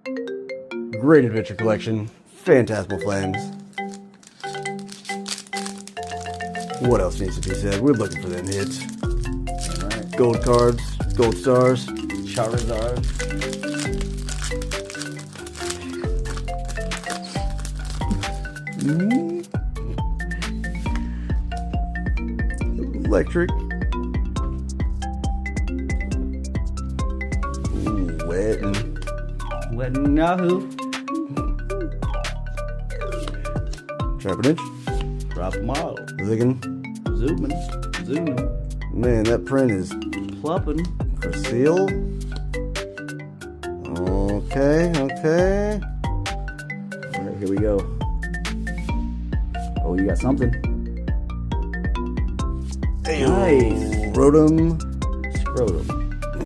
Great Adventure Collection, Phantasmal Flames. What else needs to be said? We're looking for them hits. Alright. Gold cards, gold stars. Charizard. Electric. Ooh, wet and Wet and Yahoo. Trapinch. Drop model. Ziggin. Zooming. Man, that print is Plupping. Seal. Okay. Alright, here we go. Oh, you got something. Damn. Nice. Rotom. Scrotum.